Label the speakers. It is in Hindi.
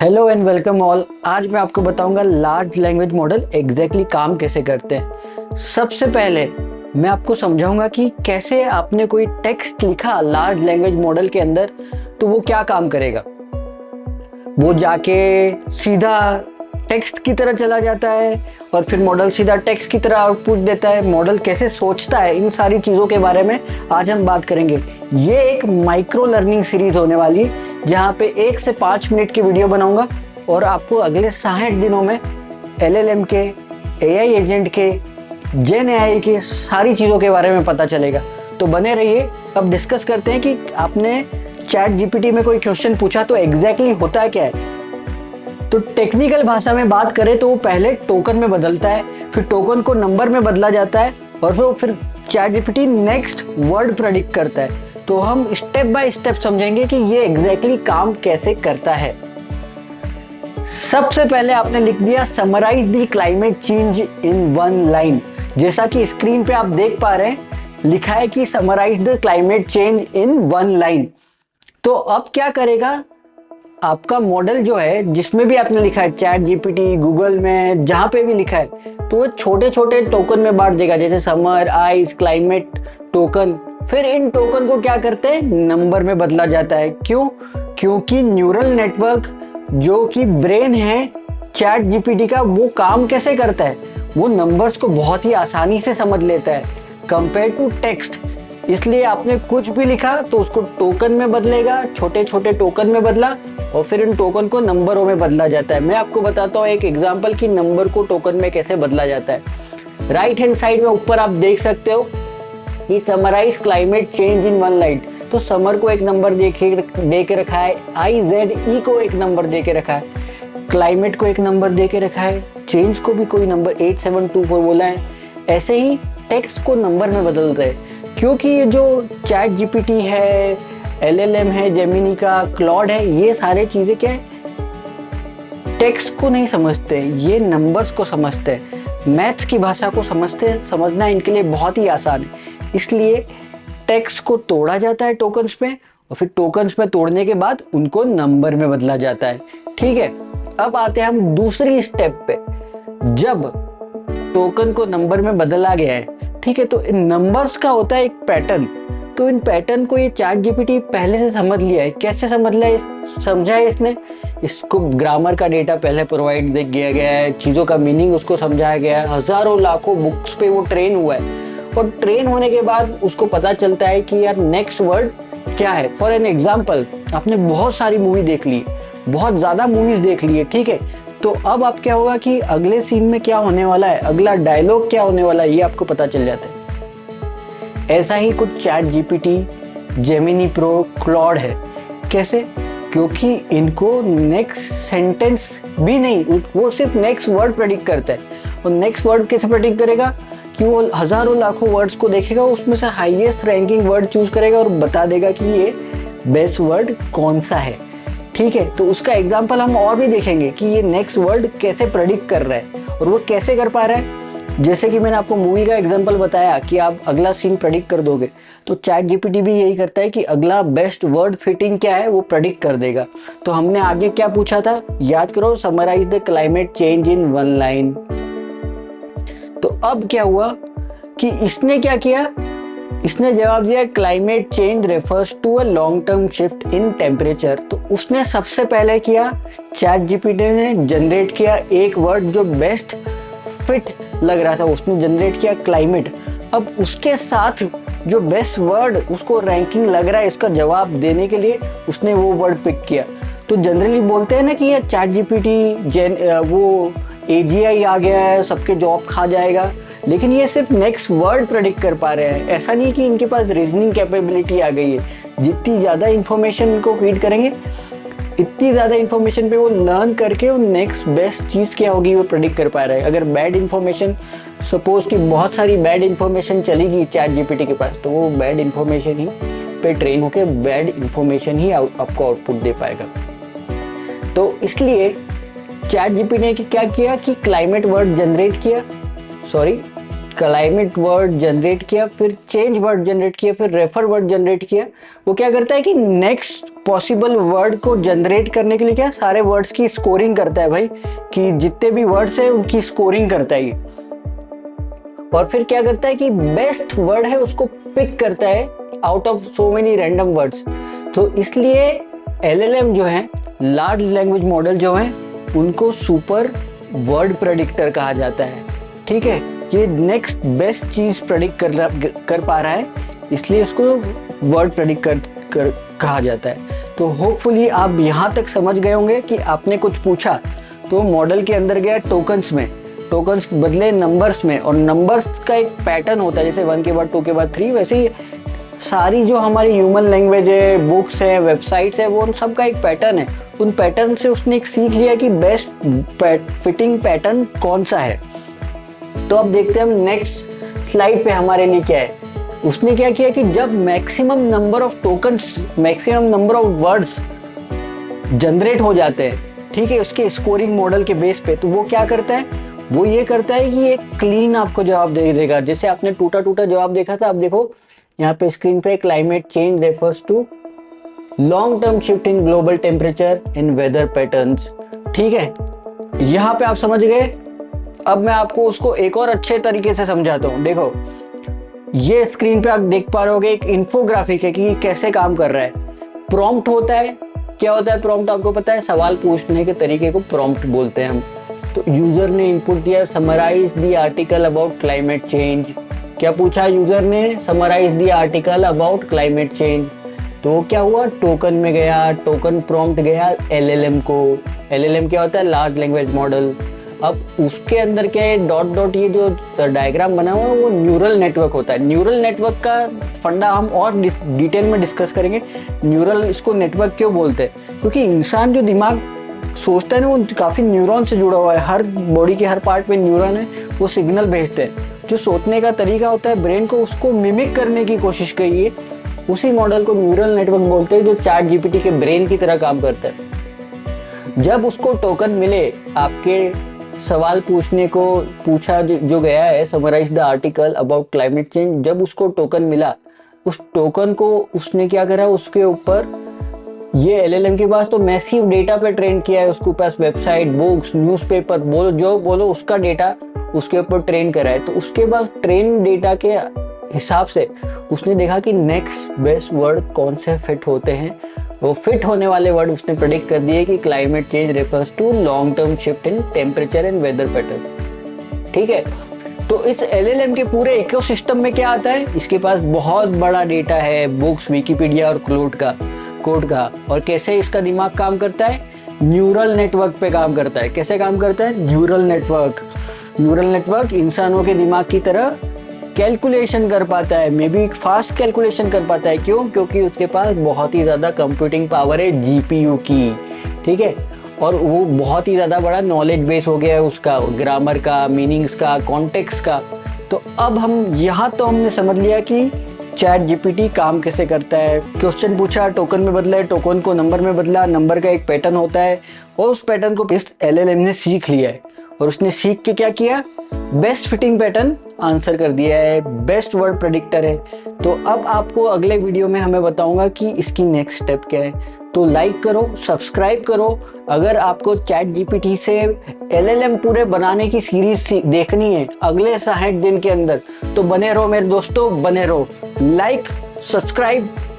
Speaker 1: Hello and welcome all. आज मैं आपको बताऊंगा लार्ज लैंग्वेज मॉडल एग्जैक्टली काम कैसे करते हैं। सबसे पहले मैं आपको समझाऊंगा कि कैसे आपने कोई टेक्स्ट लिखा लार्ज लैंग्वेज मॉडल के अंदर तो वो क्या काम करेगा। वो जाके सीधा टेक्स्ट की तरह चला जाता है और फिर मॉडल सीधा टेक्स्ट की तरह आउटपुट देता है। मॉडल कैसे सोचता है, इन सारी चीज़ों के बारे में आज हम बात करेंगे। ये एक माइक्रो लर्निंग सीरीज होने वाली है जहाँ पे 1 से 5 मिनट की वीडियो बनाऊंगा और आपको अगले 60 दिनों में LLM के, AI एजेंट के, जेन AI के सारी चीज़ों के बारे में पता चलेगा। तो बने रहिए। अब डिस्कस करते हैं कि आपने चैट GPT में कोई क्वेश्चन पूछा तो एग्जैक्टली होता क्या है। तो टेक्निकल भाषा में बात करें तो वो पहले टोकन में बदलता है, फिर टोकन को नंबर में बदला जाता है और फिर chat GPT next word predict करता है। तो हम स्टेप बाय स्टेप समझेंगे कि ये एग्जैक्टली काम कैसे करता है। सबसे पहले आपने लिख दिया summarize the climate change in one line. जैसा कि स्क्रीन पे आप देख पा रहे हैं, लिखा है कि summarize the climate change in one line. तो अब क्या करेगा आपका मॉडल जो है, जिसमें भी आपने लिखा है चैट GPT, गूगल में, जहां पे भी लिखा है, तो वो छोटे छोटे टोकन में बांट देगा। जैसे समर, आइस, क्लाइमेट टोकन। फिर इन टोकन को क्या करते हैं, नंबर में बदला जाता है। क्यों? क्योंकि न्यूरल नेटवर्क जो कि ब्रेन है चैट GPT का, वो काम कैसे करता है, वो नंबर्स को बहुत ही आसानी से समझ लेता है कंपेयर टू टेक्स्ट। इसलिए आपने कुछ भी लिखा तो उसको टोकन में बदलेगा, छोटे छोटे टोकन में बदला और फिर इन टोकन को नंबरों में बदला जाता है। मैं आपको बताता हूँ एक एग्जांपल कि नंबर को टोकन में कैसे बदला जाता है। राइट हैंड साइड में ऊपर आप देख सकते हो कि summarize climate change in one line. तो समर को एक नंबर दे के रखा है, IZE को एक नंबर दे के रखा है, क्लाइमेट को एक नंबर दे के रखा है, चेंज को भी कोई नंबर 8724 बोला है। ऐसे ही टेक्स्ट को नंबर में बदल रहे हैं क्योंकि ये जो चैट GPT है, LLM है, जेमिनी का, क्लॉड है, ये सारे चीज़ें क्या है, टेक्स्ट को नहीं समझते, ये नंबर्स को समझते हैं। मैथ्स की भाषा को समझना इनके लिए बहुत ही आसान है। इसलिए टेक्स्ट को तोड़ा जाता है टोकन्स में और फिर टोकन्स में तोड़ने के बाद उनको नंबर में बदला जाता है। ठीक है, अब आते हैं हम दूसरी स्टेप पे। जब टोकन को नंबर में बदला गया है, ठीक है, तो इन नंबर्स का होता है एक पैटर्न। तो इन पैटर्न को ये चैट GPT पहले से समझ लिया है। कैसे समझ लिया, समझा है इसने, इसको ग्रामर का डेटा पहले प्रोवाइड किया गया है, चीज़ों का मीनिंग उसको समझाया गया है, हज़ारों लाखों बुक्स पे वो ट्रेन हुआ है और ट्रेन होने के बाद उसको पता चलता है कि यार नेक्स्ट वर्ड क्या है। फॉर एन एग्जाम्पल, आपने बहुत सारी मूवी देख ली, बहुत ज़्यादा मूवीज़ देख ली है, ठीक है, तो अब आप क्या होगा कि अगले सीन में क्या होने वाला है, अगला डायलॉग क्या होने वाला है, ये आपको पता चल जाता है। ऐसा ही कुछ chat GPT, Gemini pro, Claude है। कैसे? क्योंकि इनको नेक्स्ट सेंटेंस भी नहीं, वो सिर्फ नेक्स्ट वर्ड प्रेडिक्ट करता है। और नेक्स्ट वर्ड कैसे प्रेडिक्ट करेगा कि वो हज़ारों लाखों वर्ड्स को देखेगा, उसमें से हाईएस्ट रैंकिंग वर्ड चूज करेगा और बता देगा कि ये बेस्ट वर्ड कौन सा है। ठीक है, तो उसका एग्जाम्पल हम और भी देखेंगे कि ये नेक्स्ट वर्ड कैसे प्रेडिक्ट कर रहा है और वो कैसे कर पा रहा है। जैसे कि मैंने आपको मूवी का एग्जांपल बताया कि आप अगला सीन प्रेडिक्ट कर दोगे, तो चैट GPT भी यही करता है कि अगला बेस्ट वर्ड फिटिंग क्या है वो प्रेडिक्ट कर देगा। तो हमने आगे क्या पूछा था, याद करो, summarize the climate change in one line. तो अब क्या हुआ कि इसने क्या किया, इसने जवाब दिया climate change refers to a long term shift in temperature. तो उसने सबसे पहले किया, चैट GPT ने जनरेट किया एक वर्ड जो बेस्ट फिट लग रहा था, उसने जनरेट किया क्लाइमेट। अब उसके साथ जो बेस्ट वर्ड उसको रैंकिंग लग रहा है इसका जवाब देने के लिए, उसने वो वर्ड पिक किया। तो जनरली बोलते हैं ना कि ये चैट GPT वो AGI आ गया है, सबके जॉब खा जाएगा, लेकिन ये सिर्फ नेक्स्ट वर्ड प्रेडिक्ट कर पा रहे हैं। ऐसा नहीं कि इनके पास रीजनिंग कैपेबिलिटी आ गई है। जितनी ज़्यादा इन्फॉर्मेशन इनको फीड करेंगे, इतनी ज़्यादा इन्फॉर्मेशन पे वो लर्न करके वो नेक्स्ट बेस्ट चीज़ क्या होगी वो प्रेडिक्ट कर पा रहा है। अगर बैड इन्फॉर्मेशन, सपोज कि बहुत सारी बैड इन्फॉर्मेशन चलेगी चैट GPT के पास, तो वो बैड इन्फॉर्मेशन ही पे ट्रेन होकर बैड इन्फॉर्मेशन ही आपको आउटपुट दे पाएगा। तो इसलिए चैट GPT ने क्या किया कि क्लाइमेट वर्ड जनरेट किया, फिर चेंज वर्ड जनरेट किया, फिर रेफर वर्ड जनरेट किया। वो क्या करता है कि नेक्स्ट पॉसिबल वर्ड को जनरेट करने के लिए क्या सारे वर्ड्स की स्कोरिंग करता है भाई, कि जितने भी वर्ड्स है उनकी स्कोरिंग करता है ये। और फिर क्या करता है कि बेस्ट वर्ड है उसको पिक करता है out of so many random words. तो इसलिए LLM जो है, लार्ज लैंग्वेज मॉडल जो है, उनको सुपर वर्ड प्रेडिक्टर कहा जाता है। ठीक है, ये नेक्स्ट बेस्ट चीज प्रेडिक्ट कर पा रहा है, इसलिए इसको वर्ड प्रेडिक्ट कर कहा जाता है। तो होपफुली आप यहाँ तक समझ गए होंगे कि आपने कुछ पूछा तो मॉडल के अंदर गया टोकन्स में, टोकन्स बदले नंबर्स में, और नंबर्स का एक पैटर्न होता है, जैसे 1 के बाद 2 के बाद 3, वैसे ही सारी जो हमारी ह्यूमन लैंग्वेज है, बुक्स है, वेबसाइट्स है, वो उन सब का एक पैटर्न है। उन पैटर्न से उसने एक सीख लिया कि बेस्ट फिटिंग पैटर्न कौन सा है। तो अब देखते हैं हम नेक्स्ट स्लाइड पे हमारे लिए क्या है। उसने क्या किया कि जब maximum number of tokens, maximum number of words generate हो जाते हैं, ठीक है, उसके स्कोरिंग मॉडल के बेस पे, तो वो क्या करता है, वो ये करता है कि ये क्लीन आपको जवाब दे देगा। जैसे आपने टूटा टूटा जवाब देखा था, अब देखो यहाँ पे स्क्रीन पे climate change refers to long term shift in global temperature and weather patterns. ठीक है, यहाँ पे आप समझ गए। अब मैं आपको उसको एक और अच्छे तरीके से समझाता हूँ। देखो, ये स्क्रीन पे आप देख पा रहे होगे, एक इन्फोग्राफिक है कि कैसे काम कर रहा है। प्रॉम्प्ट होता है, क्या होता है प्रॉम्प्ट आपको पता है, सवाल पूछने के तरीके को प्रॉम्प्ट बोलते हैं हम। तो यूजर ने इनपुट दिया, summarize the article about climate change. क्या पूछा यूजर ने, summarize the article about climate change. तो क्या हुआ, टोकन में गया, टोकन प्रॉम्प्ट गया LLM को। LLM क्या होता है, लार्ज लैंग्वेज मॉडल। अब उसके अंदर क्या है, डॉट डॉट ये जो डायग्राम बना हुआ है वो न्यूरल नेटवर्क होता है। न्यूरल नेटवर्क का फंडा हम और डिटेल में डिस्कस करेंगे। न्यूरल, इसको नेटवर्क क्यों बोलते हैं, क्योंकि इंसान जो दिमाग सोचता है ना, वो काफ़ी न्यूरॉन से जुड़ा हुआ है। हर बॉडी के हर पार्ट में न्यूरॉन है, वो सिग्नल भेजते हैं। जो सोचने का तरीका होता है ब्रेन को, उसको मिमिक करने की कोशिश करिए, उसी मॉडल को न्यूरल नेटवर्क बोलते हैं, जो चैट GPT के ब्रेन की तरह काम करता है। जब उसको टोकन मिले, आपके सवाल पूछने को पूछा जो गया है, summarize the article about climate change, जब उसको टोकन मिला, उस टोकन को उसने क्या करा, उसके ऊपर ये LLM के पास तो मैसिव डेटा पे ट्रेन किया है, उसके पास वेबसाइट, बुक्स, न्यूज़पेपर, बोलो जो बोलो, उसका डेटा उसके ऊपर ट्रेन करा है। तो उसके पास ट्रेन डेटा के हिसाब से उसने देखा कि नेक्स्ट बेस्ट वर्ड कौन से फिट होते हैं। वो फिट होने वाले वर्ड उसने प्रेडिक्ट कर दिए कि climate change refers to long term shift in temperature and weather pattern. ठीक है, तो इस LLM के पूरे इकोसिस्टम में क्या आता है, इसके पास बहुत बड़ा डेटा है, बुक्स, विकिपीडिया और कोड का। और कैसे इसका दिमाग काम करता है, न्यूरल नेटवर्क पे काम करता है। कैसे काम करता है, न्यूरल नेटवर्क इंसानों के दिमाग की तरह कैलकुलेशन कर पाता है, मे बी फास्ट कैलकुलेशन कर पाता है। क्यों, क्योंकि उसके पास बहुत ही ज़्यादा कंप्यूटिंग पावर है GPU की। ठीक है, और वो बहुत ही ज़्यादा बड़ा नॉलेज बेस हो गया है उसका, ग्रामर का, मीनिंग्स का, कॉन्टेक्स्ट का। तो अब हम यहाँ तो हमने समझ लिया कि चैट GPT काम कैसे करता है। क्वेश्चन पूछा, टोकन में बदला, टोकन को नंबर में बदला, नंबर का एक पैटर्न होता है, और उस पैटर्न को इस LLM ने सीख लिया है। और उसने सीख के क्या किया, बेस्ट फिटिंग पैटर्न आंसर कर दिया है, बेस्ट वर्ड प्रेडिक्टर है। तो अब आपको अगले वीडियो में हमें बताऊंगा कि इसकी नेक्स्ट स्टेप क्या है। तो लाइक करो, सब्सक्राइब करो। अगर आपको चैट GPT से LLM पूरे बनाने की सीरीज देखनी है अगले 60 दिन के अंदर, तो बने रहो मेरे दोस्तों, बने रहो। Like, subscribe